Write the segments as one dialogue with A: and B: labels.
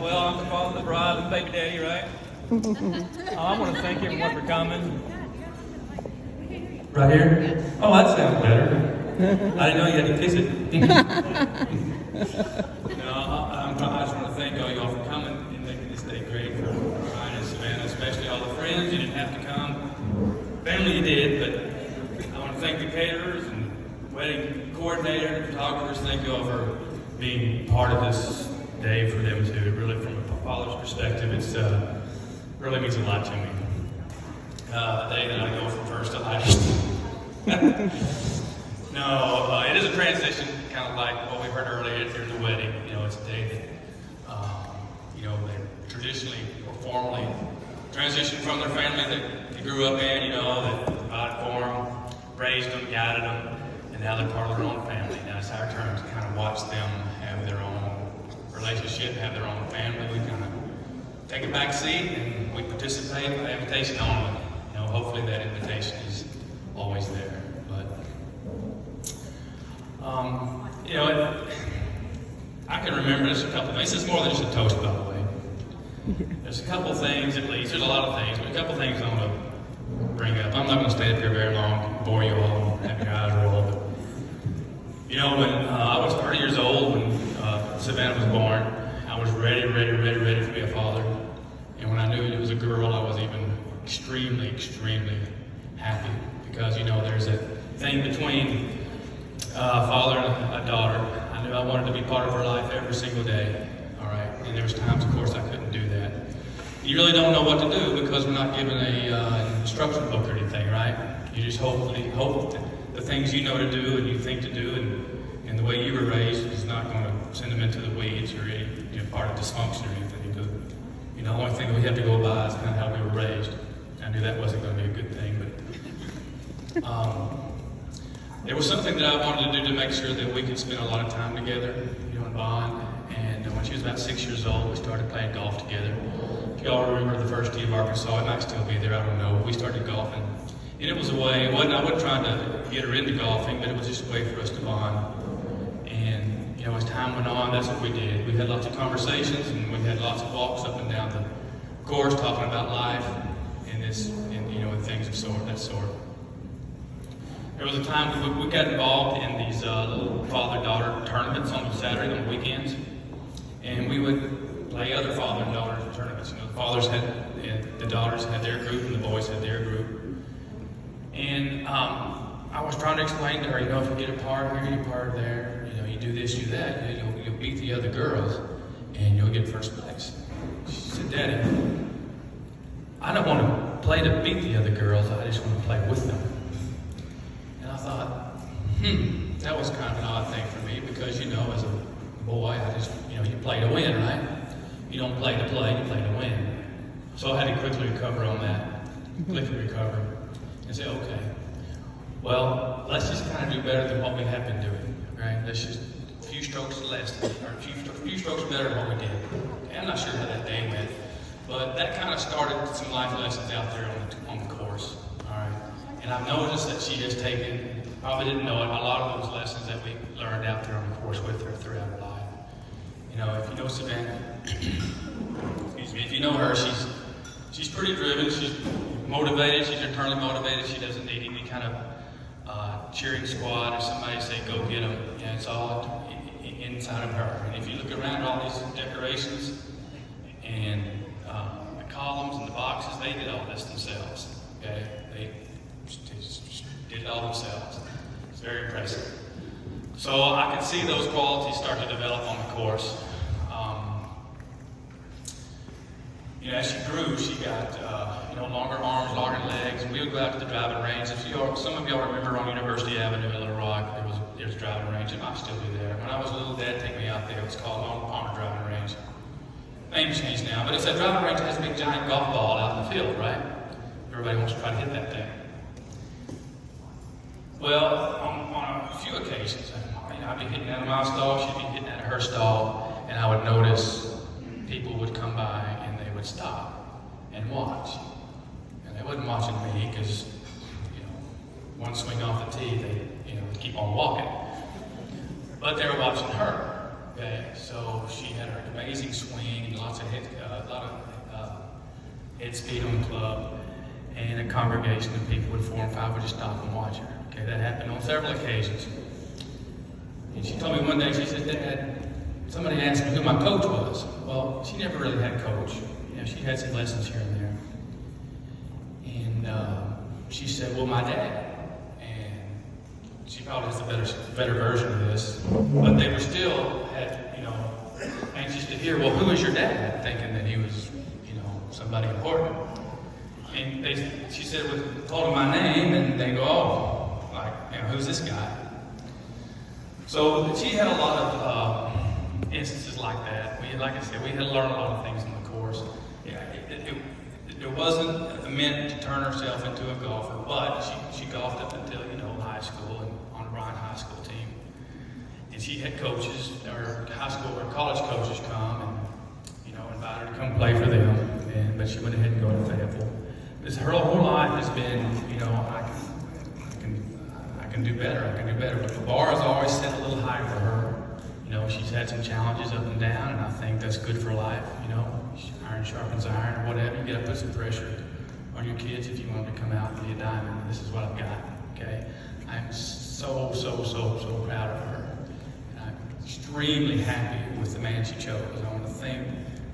A: Well, I'm the father of the bride and baby daddy, right? I want to thank everyone for coming. Right here? Oh, that sounds better. I didn't know you had to kiss it. No, I just want to thank all y'all for coming and making this day great for Ryan and Savanna, especially all the friends. You didn't have to come. Family you did, but I want to thank the caterers and wedding coordinator and photographers. Thank you all for being part of this day for them too. Really, from a father's perspective, it's really means a lot to me. The day that I go from first to last. No, it is a transition, kind of like what we heard earlier during the wedding. You know, it's a day that, they traditionally or formally transitioned from their family that they grew up in, that provided for them, raised them, guided them, and now they're part of their own family. Now it's our turn to kind of watch them have their own relationship, have their own family. We kind of take a back seat and we participate with the invitation only. Hopefully that invitation is always there. But, I can remember just a couple things. This is more than just a toast, by the way. There's a couple things, at least. There's a lot of things, but a couple things I want to bring up. I'm not going to stay up here very long, bore you all, have your eyes roll. But, when I was 30 years old, when Savanna was born, I was ready to be a father. And when I knew it was a girl, I was even extremely happy. Because, there's a thing between a father and a daughter. I knew I wanted to be part of her life every single day. All right. And there was times, of course, I couldn't do that. You really don't know what to do because we're not given an instruction book or anything, right? You just hope that the things you know to do and you think to do and the way you were raised is not going to send them into the weeds or any part of dysfunction or anything. But, the only thing that we have to go by is kind of how we were raised. I knew that wasn't going to be a good thing, but there was something that I wanted to do to make sure that we could spend a lot of time together, and bond. And when she was about 6 years old, we started playing golf together. If y'all remember the first tee of Arkansas, it might still be there, I don't know. We started golfing. And it was a way, I wasn't trying to get her into golfing, but it was just a way for us to bond. And, as time went on, that's what we did. We had lots of conversations and we had lots of walks up and down the course talking about life and things of that sort. There was a time we got involved in these little father-daughter tournaments on Saturday, on weekends. And we would play other father and daughter tournaments. The daughters had their group and the boys had their group. And I was trying to explain to her, if you get a par here, you get a par there, you do this, you do that, you'll beat the other girls and you'll get first place. She said, Daddy, I don't want to play to beat the other girls, I just want to play with them. And I thought, that was kind of an odd thing for me because, as a boy, I just, you play to win, right? You don't play to play, you play to win. So I had to quickly recover on that, and say, okay, well, let's just kind of do better than what we have been doing, right? Let's just a few strokes less, or a few strokes better than what we did. Okay, I'm not sure how that day went, but that kind of started some life lessons out there on the course, all right? And I've noticed that she has taken, probably didn't know it, a lot of those lessons that we learned out there on the course with her throughout her life. If you know Savanna, excuse me, if you know her, she's pretty driven, she's motivated, she's internally motivated, she doesn't need any kind of cheering squad or somebody say, go get them. It's all inside of her. And if you look around all these decorations and the columns and the boxes, they did all this themselves. Okay? They just did it all themselves. It's very impressive. So I could see those qualities start to develop on the course. As she grew, she got longer arms, longer legs, and we would go out to the driving range. Some of y'all remember on University Avenue in Little Rock, there's a driving range. It might still be there. When I was little, Dad took me out there. It was called Palmer Driving Range. Name changed now, but it's a driving range that has a big giant golf ball out in the field, right? Everybody wants to try to hit that thing. Well, on a few occasions, I'd be hitting out of my stall, she'd be hitting out of her stall, and I would notice people would come by and they would stop and watch. And they wasn't watching me because, one swing off the tee, they keep on walking. But they were watching her. Okay, so she had an amazing swing and lots of head speed on the club, and a congregation of people would 4 and 5 would just stop and watch her. Okay, that happened on several occasions. And she told me one day, she said, "Dad, somebody asked me who my coach was." Well, she never really had a coach. You know, she had some lessons here and there. And she said, "Well, my dad." And she probably has a better version of this, but they were still anxious to hear, "Well, who is your dad?" Thinking that he was, somebody important. And she said, told them my name, and they go, "Oh, who's this guy?" So she had a lot of instances like that. Like I said, we had to learn a lot of things in the course. Yeah, it wasn't meant to turn herself into a golfer, but she golfed up until high school and on the Ryan High School team. And she had coaches, or high school or college coaches come and invite her to come play for them. But she went ahead and go to Fayetteville. Her whole life has been, I can do better. I can do better. But the bar is always set a little higher for her. She's had some challenges up and down, and I think that's good for life. Iron sharpens iron, or whatever. You got to put some pressure on your kids if you want them to come out and be a diamond. And this is what I've got. Okay, I'm so proud of her, and I'm extremely happy with the man she chose. I want to thank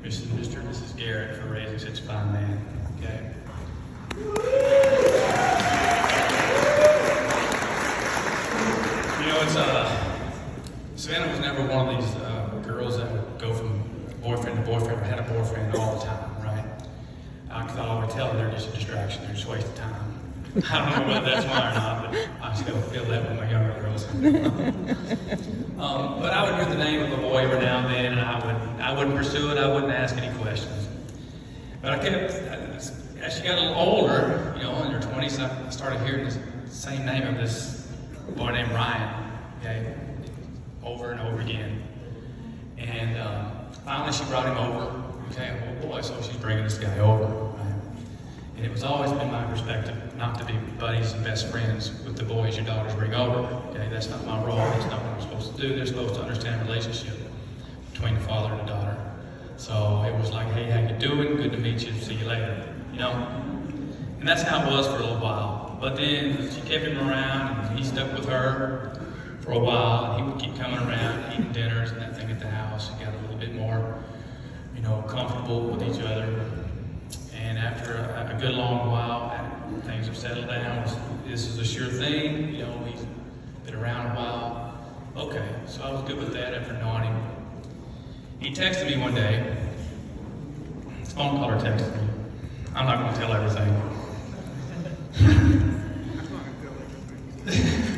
A: Mr. and Mrs. Garrett for raising such a fine man. Okay. Savanna was never one of these girls that would go from boyfriend to boyfriend or had a boyfriend all the time, right? Because I always tell her they're just a distraction, they're just a waste of time. I don't know whether that's why or not, but I still feel that with my younger girls. But I would hear the name of a boy every now and then, and I wouldn't pursue it, I wouldn't ask any questions. But as she got a little older, in her 20s, I started hearing the same name of this boy named Ryan, okay, over and over again. And finally she brought him over, okay, oh boy, so she's bringing this guy over, right? And it was always been my perspective not to be buddies and best friends with the boys your daughters bring over, okay? That's not my role, that's not what I'm supposed to do. They're supposed to understand the relationship between the father and the daughter. So it was like, "Hey, how you doing? Good to meet you, see you later," And that's how it was for a little while. But then she kept him around, and he stuck with her for a while. He would keep coming around, eating dinners and that thing at the house. He got a little bit more, comfortable with each other. And after a good long while, things have settled down. This is a sure thing. He's been around a while. Okay, so I was good with that after knowing him. He texted me one day. His phone caller texted me. I'm not going to tell everything.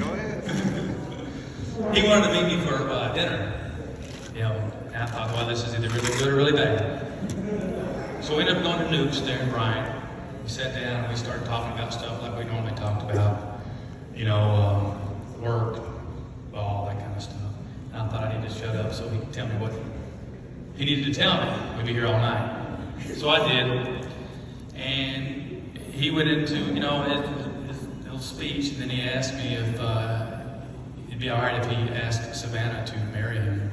B: Go ahead.
A: He wanted to meet me for dinner. And I thought, well, this is either really good or really bad. So we ended up going to Nuke's there in Bryant. We sat down and we started talking about stuff like we normally talked about. Work, ball, that kind of stuff. And I thought I needed to shut up so he could tell me what he needed to tell me. We'd be here all night. So I did. And he went into, his little speech, and then he asked me if it'd be all right if he asked Savanna to marry him.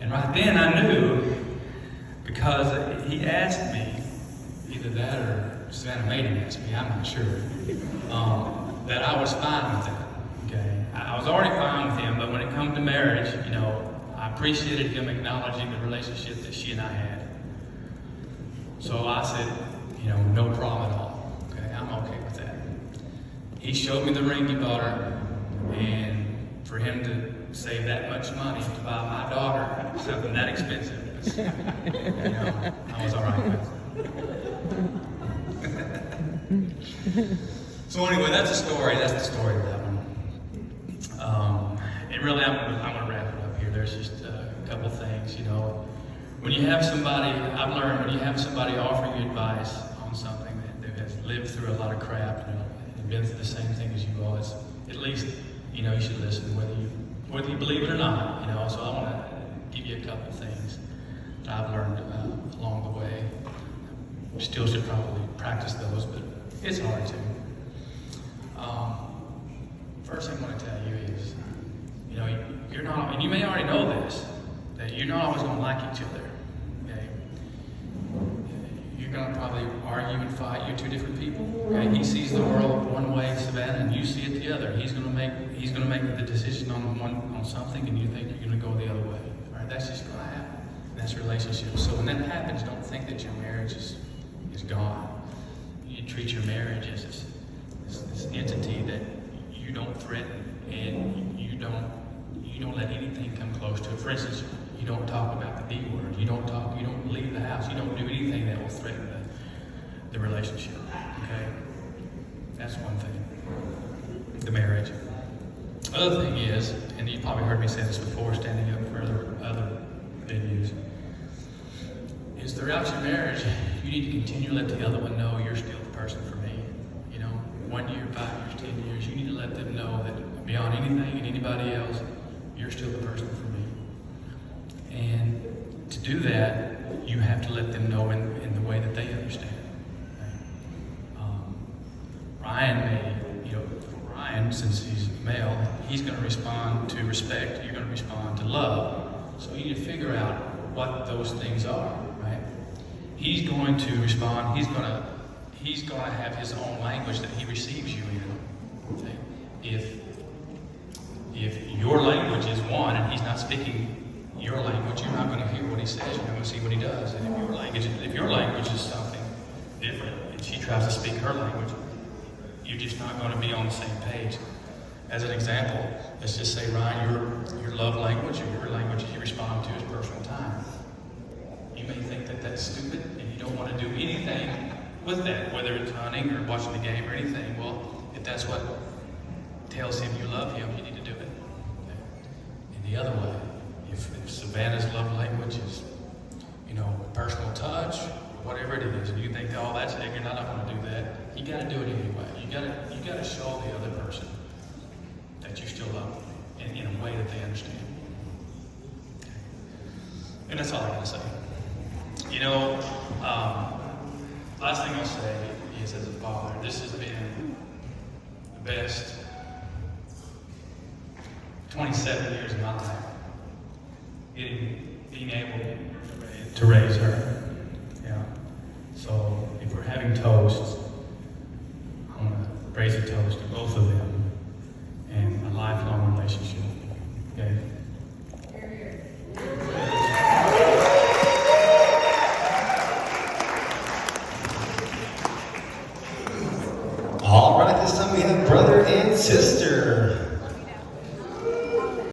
A: And right then I knew, because he asked me, either that or Savanna made him ask me, I'm not sure, that I was fine with that. Okay, I was already fine with him, but when it comes to marriage, I appreciated him acknowledging the relationship that she and I had. So I said, no problem at all. Okay, I'm okay with that. He showed me the ring he bought her, and for him to save that much money to buy my daughter something that expensive, I was all right with it. So anyway, that's the story. That's the story of that one. And really, I'm going to wrap it up here. There's just a couple things, When you have somebody, I've learned, when you have somebody offering you advice on something that has lived through a lot of crap, and been through the same thing as you was, at least, you should listen, whether you believe it or not, So I want to give you a couple things that I've learned along the way. Still should probably practice those, but it's hard to. First thing I want to tell you is, you're not, and you may already know this, that you're not always going to like each other. Okay? You're going to probably argue and fight. You're two different people. Okay? He sees the world one way, Savanna, and you see it the other. He's going to make the decision on something, and you think you're going to go the other way. All right? That's just going to happen. That's a relationship. So when that happens, don't think that your marriage is gone. You treat your marriage as this entity that you don't threaten, and you don't let anything come close to it. For instance, you don't talk about the B word. You don't leave the house. You don't do anything that will threaten the relationship. Okay? That's one thing. The marriage. Other thing is, and you probably heard me say this before, standing up for other venues, is throughout your marriage, you need to continue to let the other one know you're still the person for me. 1 year, 5 years, 10 years, you need to let them know that beyond anything and anybody else, you're still the person for me. And to do that, you have to let them know in the way that they understand. Ryan, since he's male, he's going to respond to respect, you're going to respond to love. So you need to figure out what those things are, right? He's going to respond, he's going to have his own language that he receives you in. Okay? If your language is one and he's not speaking your language, you're not going to hear what he says, you're not going to see what he does. And if your language is something different and she tries to speak her language, you're just not going to be on the same page. As an example, let's just say, Ryan, your love language or your language you respond to is personal time. You may think that that's stupid and you don't want to do anything with that, whether it's hunting or watching the game or anything. Well, if that's what tells him you love him, you need to do it. Okay? And the other way, if Savannah's love language is, personal touch, whatever it is, and you think, oh, that's ignorant, I'm not going to do that, you got to do it anyway. You got to show the other person that you still love them in a way that they understand. Okay. And that's all I got to say. Last thing I'll say is, as a father, this has been the best 27 years of my life. Being able to raise her. Yeah. So if we're having toasts, I'm going to raise a toast to both of them and a lifelong relationship. Okay.